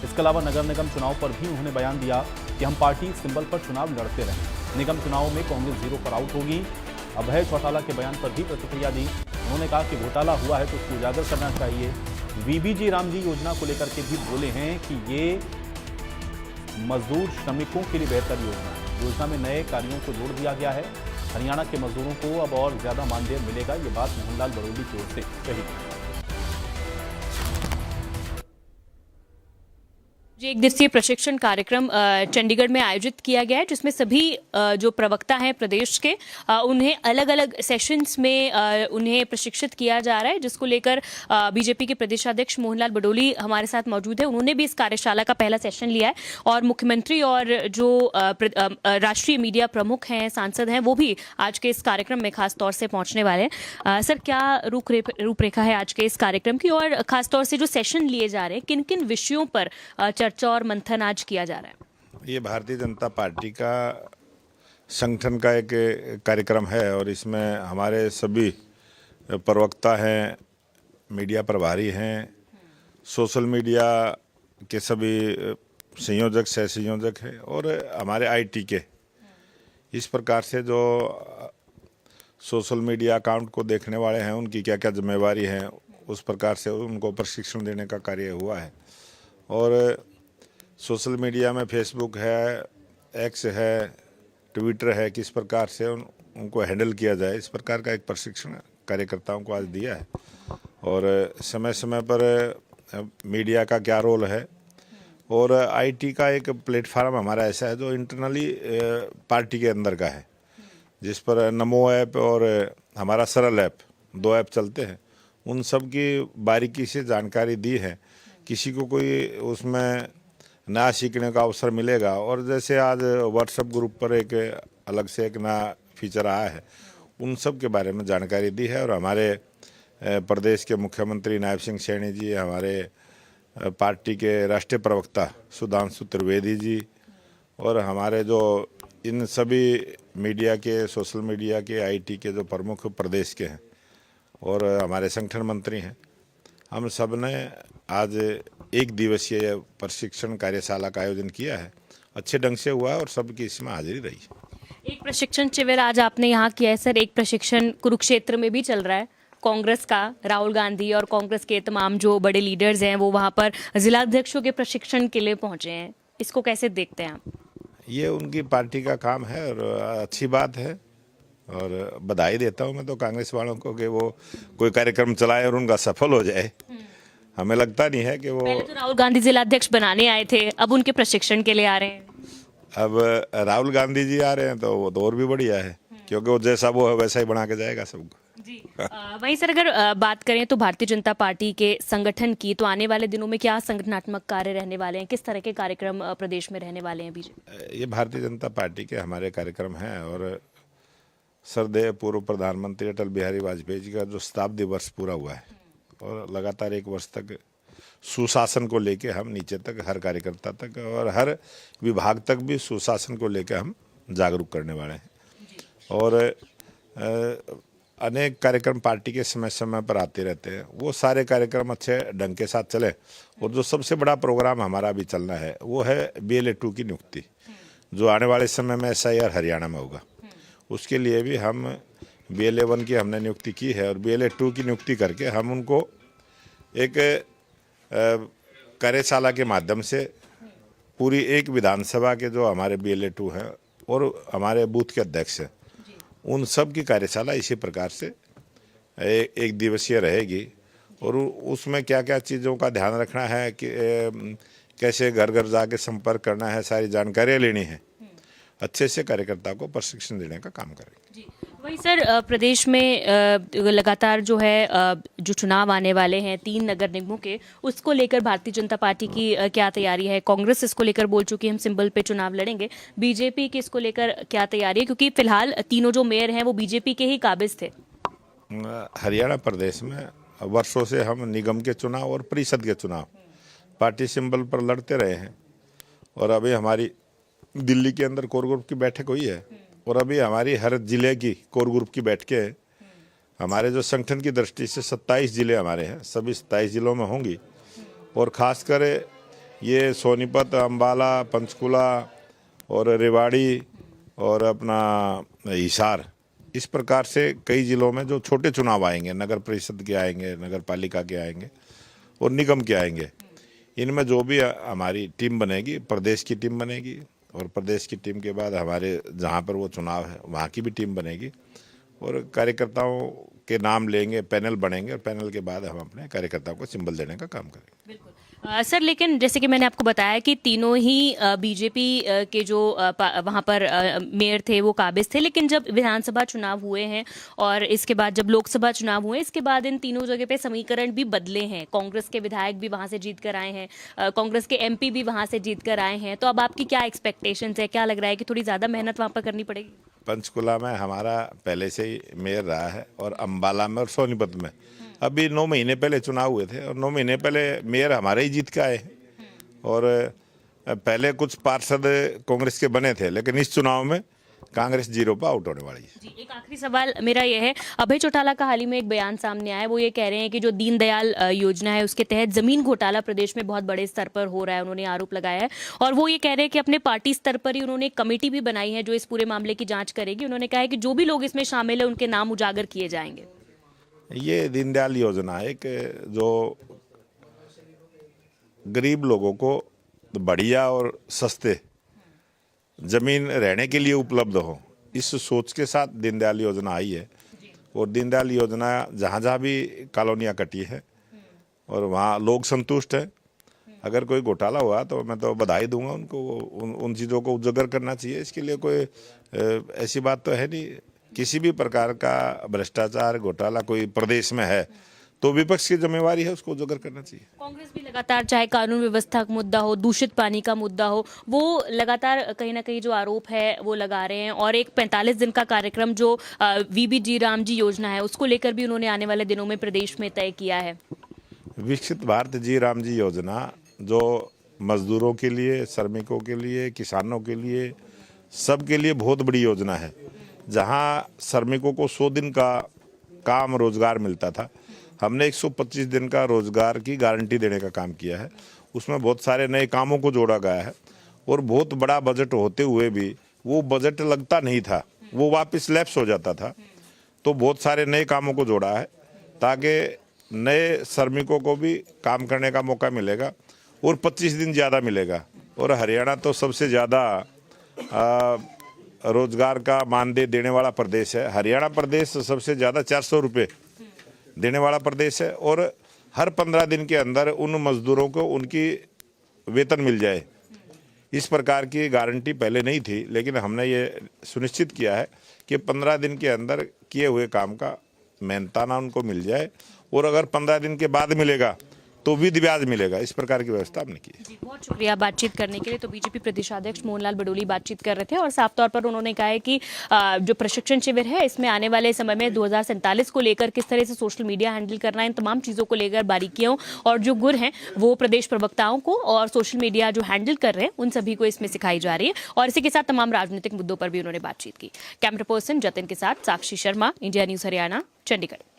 इसके अलावा नगर निगम चुनाव पर भी उन्होंने बयान दिया कि हम पार्टी सिंबल पर चुनाव लड़ते रहे। निगम चुनाव में कांग्रेस 0 पर आउट होगी। अभय चौटाला के बयान पर भी प्रतिक्रिया दी। उन्होंने कहा कि घोटाला हुआ है तो उसको उजागर करना चाहिए। वीबीजी रामजी योजना को लेकर के भी बोले हैं कि ये मजदूर श्रमिकों के लिए बेहतर योजना है। योजना में नए कार्यों को जोड़ दिया गया है। हरियाणा के मजदूरों को अब और ज्यादा मानदेय मिलेगा, ये बात मोहनलाल बड़ोली की ओर से कही गई। एक दिवसीय प्रशिक्षण कार्यक्रम चंडीगढ़ में आयोजित किया गया है, जिसमें सभी जो प्रवक्ता हैं प्रदेश के उन्हें अलग अलग सेशंस में उन्हें प्रशिक्षित किया जा रहा है, जिसको लेकर बीजेपी के प्रदेशाध्यक्ष मोहनलाल बड़ोली हमारे साथ मौजूद है। उन्होंने भी इस कार्यशाला का पहला सेशन लिया है और मुख्यमंत्री और जो राष्ट्रीय मीडिया प्रमुख हैं, सांसद हैं, वो भी आज के इस कार्यक्रम में खास तौर से पहुंचने वाले हैं। सर, क्या रूपरेखा है आज के इस कार्यक्रम की, और खासतौर से जो सेशन लिए जा रहे हैं, किन किन विषयों पर चर्चा और मंथन आज किया जा रहा है? ये भारतीय जनता पार्टी का संगठन का एक कार्यक्रम है और इसमें हमारे सभी प्रवक्ता हैं, मीडिया प्रभारी हैं, सोशल मीडिया के सभी संयोजक, सह संयोजक हैं और हमारे आईटी के। इस प्रकार से जो सोशल मीडिया अकाउंट को देखने वाले हैं, उनकी क्या क्या जिम्मेवारी है, उस प्रकार से उनको प्रशिक्षण देने का कार्य हुआ है। और सोशल मीडिया में फेसबुक है, एक्स है, ट्विटर है, किस प्रकार से उनको हैंडल किया जाए, इस प्रकार का एक प्रशिक्षण कार्यकर्ताओं को आज दिया है। और समय समय पर मीडिया का क्या रोल है, और आईटी का एक प्लेटफार्म हमारा ऐसा है जो इंटरनली पार्टी के अंदर का है, जिस पर नमो ऐप और हमारा सरल ऐप, 2 ऐप चलते हैं। उन सब की बारीकी से जानकारी दी है। किसी को कोई उसमें नया सीखने का अवसर मिलेगा। और जैसे आज व्हाट्सएप ग्रुप पर एक अलग से एक नया फीचर आया है, उन सब के बारे में जानकारी दी है। और हमारे प्रदेश के मुख्यमंत्री नायब सिंह सैनी जी, हमारे पार्टी के राष्ट्रीय प्रवक्ता सुधांशु त्रिवेदी जी, और हमारे जो इन सभी मीडिया के, सोशल मीडिया के, आईटी के जो प्रमुख प्रदेश के हैं और हमारे संगठन मंत्री हैं, हम सब ने आज एक दिवसीय प्रशिक्षण कार्यशाला का आयोजन किया है। अच्छे ढंग से हुआ और सबकी इसमें हाजिरी रही। एक प्रशिक्षण शिविर आज आपने यहाँ किया है सर। एक प्रशिक्षण कुरुक्षेत्र में भी चल रहा है कांग्रेस का। राहुल गांधी और कांग्रेस के तमाम जो बड़े लीडर्स हैं वो वहाँ पर जिलाध्यक्षों के प्रशिक्षण के लिए पहुंचे हैं। इसको कैसे देखते हैं आप? ये उनकी पार्टी का काम है और अच्छी बात है, और बधाई देता हूँ मैं तो कांग्रेस वालों को कि वो कोई कार्यक्रम चलाए और उनका सफल हो जाए। हमें लगता नहीं है कि वो, पहले तो राहुल गांधी जिलाध्यक्ष बनाने आए थे, अब उनके प्रशिक्षण के लिए आ रहे हैं। अब राहुल गांधी जी आ रहे हैं तो वो तो और भी बढ़िया है, क्योंकि वो जैसा वो है वैसा ही बना के जाएगा सबको जी। वहीं सर, अगर बात करें तो भारतीय जनता पार्टी के संगठन की, तो आने वाले दिनों में क्या संगठनात्मक कार्य रहने वाले हैं? किस तरह के कार्यक्रम प्रदेश में रहने वाले हैं बीजेपी? ये भारतीय जनता पार्टी के हमारे कार्यक्रम हैं और श्रद्धेय पूर्व प्रधानमंत्री अटल बिहारी वाजपेयी जी का जो शताब्दी वर्ष पूरा हुआ है, और लगातार 1 वर्ष तक सुशासन को लेके हम नीचे तक, हर कार्यकर्ता तक और हर विभाग तक भी सुशासन को लेके हम जागरूक करने वाले हैं। और अनेक कार्यक्रम पार्टी के समय समय पर आते रहते हैं। वो सारे कार्यक्रम अच्छे ढंग के साथ चले। और जो सबसे बड़ा प्रोग्राम हमारा अभी चलना है वो है BLA 2 की नियुक्ति, जो आने वाले समय में SIR हरियाणा में होगा। उसके लिए भी हम BLA 1 की हमने नियुक्ति की है और BLA 2 की नियुक्ति करके हम उनको एक कार्यशाला के माध्यम से पूरी एक विधानसभा के जो हमारे BLA 2 हैं और हमारे बूथ के अध्यक्ष हैं, उन सब की कार्यशाला इसी प्रकार से एक दिवसीय रहेगी। और उसमें क्या क्या चीज़ों का ध्यान रखना है, कि कैसे घर घर जाके संपर्क करना है, सारी जानकारियाँ लेनी है। अच्छे से कार्यकर्ता को प्रशिक्षण देने का काम करेंगे। वही सर, प्रदेश में लगातार जो है जो चुनाव आने वाले हैं 3 नगर निगमों के, उसको लेकर भारतीय जनता पार्टी की क्या तैयारी है? कांग्रेस इसको लेकर बोल चुकी है हम सिंबल पे चुनाव लड़ेंगे। बीजेपी की इसको लेकर क्या तैयारी है? क्योंकि फिलहाल तीनों जो मेयर हैं वो बीजेपी के ही काबिज थे। हरियाणा प्रदेश में वर्षों से हम निगम के चुनाव और परिषद के चुनाव पार्टी सिंबल पर लड़ते रहे हैं। और अभी हमारी दिल्ली के अंदर कोर ग्रुप की बैठक हुई है और अभी हमारी हर जिले की कोर ग्रुप की बैठकें हमारे जो संगठन की दृष्टि से 27 जिले हमारे हैं, सभी 27 जिलों में होंगी। और खासकर ये सोनीपत, अम्बाला, पंचकुला और रेवाड़ी और अपना हिसार, इस प्रकार से कई जिलों में जो छोटे चुनाव आएंगे, नगर परिषद के आएंगे, नगर पालिका के आएंगे और निगम के आएंगे, इनमें जो भी हमारी टीम बनेगी, प्रदेश की टीम बनेगी और प्रदेश की टीम के बाद हमारे जहाँ पर वो चुनाव है वहाँ की भी टीम बनेगी और कार्यकर्ताओं के नाम लेंगे, पैनल बनेंगे और पैनल के बाद हम अपने कार्यकर्ताओं को सिंबल देने का काम करेंगे। बिल्कुल सर, लेकिन जैसे कि मैंने आपको बताया कि तीनों ही बीजेपी के जो वहाँ पर मेयर थे वो काबिज थे, लेकिन जब विधानसभा चुनाव हुए हैं और इसके बाद जब लोकसभा चुनाव हुए, इसके बाद इन तीनों जगह पे समीकरण भी बदले हैं। कांग्रेस के विधायक भी वहाँ से जीत कर आए हैं, कांग्रेस के एमपी भी वहाँ से जीत कर आए हैं। तो अब आपकी क्या एक्सपेक्टेशंस है? क्या लग रहा है कि थोड़ी ज़्यादा मेहनत वहाँ पर करनी पड़ेगी? पंचकुला में हमारा पहले से ही मेयर रहा है और अम्बाला में और सोनीपत में अभी 9 महीने पहले चुनाव हुए थे और 9 महीने पहले मेयर हमारे ही जीत के आए और पहले कुछ पार्षद कांग्रेस के बने थे, लेकिन इस चुनाव में कांग्रेस 0 पर आउट होने वाली है। जी, एक आखिरी सवाल मेरा ये है, अभय चौटाला का हाल ही में एक बयान सामने आया है। वो ये कह रहे हैं कि जो दीनदयाल योजना है उसके तहत जमीन घोटाला प्रदेश में बहुत बड़े स्तर पर हो रहा है, उन्होंने आरोप लगाया है। और वो ये कह रहे हैं कि अपने पार्टी स्तर पर ही उन्होंने एक कमेटी भी बनाई है जो इस पूरे मामले की जांच करेगी। उन्होंने कहा है कि जो भी लोग इसमें शामिल है उनके नाम उजागर किए जाएंगे। ये दीनदयाल योजना है कि जो गरीब लोगों को बढ़िया और सस्ते जमीन रहने के लिए उपलब्ध हो, इस सोच के साथ दीनदयाल योजना आई है। और दीनदयाल योजना जहाँ जहाँ भी कॉलोनियाँ कटी है और वहाँ लोग संतुष्ट हैं। अगर कोई घोटाला हुआ तो मैं तो बधाई दूंगा उनको, उन चीज़ों को उजागर करना चाहिए। इसके लिए कोई ऐसी बात तो है नहीं। किसी भी प्रकार का भ्रष्टाचार, घोटाला कोई प्रदेश में है तो विपक्ष की जिम्मेवारी है उसको उजागर करना चाहिए। कांग्रेस भी लगातार, चाहे कानून व्यवस्था का मुद्दा हो, दूषित पानी का मुद्दा हो, वो लगातार कहीं ना कहीं जो आरोप है वो लगा रहे हैं। और एक 45 दिन का कार्यक्रम जो वीबी जी राम जी योजना है उसको लेकर भी उन्होंने आने वाले दिनों में प्रदेश में तय किया है। विकसित भारत जी राम जी योजना जो मजदूरों के लिए, श्रमिकों के लिए, किसानों के लिए, सबके लिए बहुत बड़ी योजना है। जहाँ श्रमिकों को 100 दिन का काम रोजगार मिलता था, हमने 125 दिन का रोजगार की गारंटी देने का काम किया है। उसमें बहुत सारे नए कामों को जोड़ा गया है और बहुत बड़ा बजट होते हुए भी वो बजट लगता नहीं था, वो वापस लैप्स हो जाता था। तो बहुत सारे नए कामों को जोड़ा है ताकि नए श्रमिकों को भी काम करने का मौका मिलेगा और 25 दिन ज़्यादा मिलेगा। और हरियाणा तो सबसे ज़्यादा रोजगार का मानदेय देने वाला प्रदेश है। हरियाणा प्रदेश सबसे ज़्यादा 400 रुपये देने वाला प्रदेश है और हर 15 दिन के अंदर उन मजदूरों को उनकी वेतन मिल जाए, इस प्रकार की गारंटी पहले नहीं थी। लेकिन हमने ये सुनिश्चित किया है कि 15 दिन के अंदर किए हुए काम का मेहनताना उनको मिल जाए और अगर 15 दिन के बाद मिलेगा तो विधि ब्याज मिलेगा। इस प्रकार की व्यवस्था हमने की है। जी, बहुत शुक्रिया बातचीत करने के लिए। तो बीजेपी प्रदेशाध्यक्ष मोहनलाल बडोली बातचीत कर रहे थे और साफ तौर पर उन्होंने कहा है कि जो प्रशिक्षण शिविर है इसमें आने वाले समय में 2047 को लेकर किस तरह से सोशल मीडिया हैंडल करना है, इन तमाम चीज़ों को लेकर बारीकियों और जो गुर हैं वो प्रदेश प्रवक्ताओं को और सोशल मीडिया जो हैंडल कर रहे हैं उन सभी को इसमें सिखाई जा रही है। और इसी के साथ तमाम राजनीतिक मुद्दों पर भी उन्होंने बातचीत की। कैमरा पर्सन जतिन के साथ साक्षी शर्मा, इंडिया न्यूज़ हरियाणा, चंडीगढ़।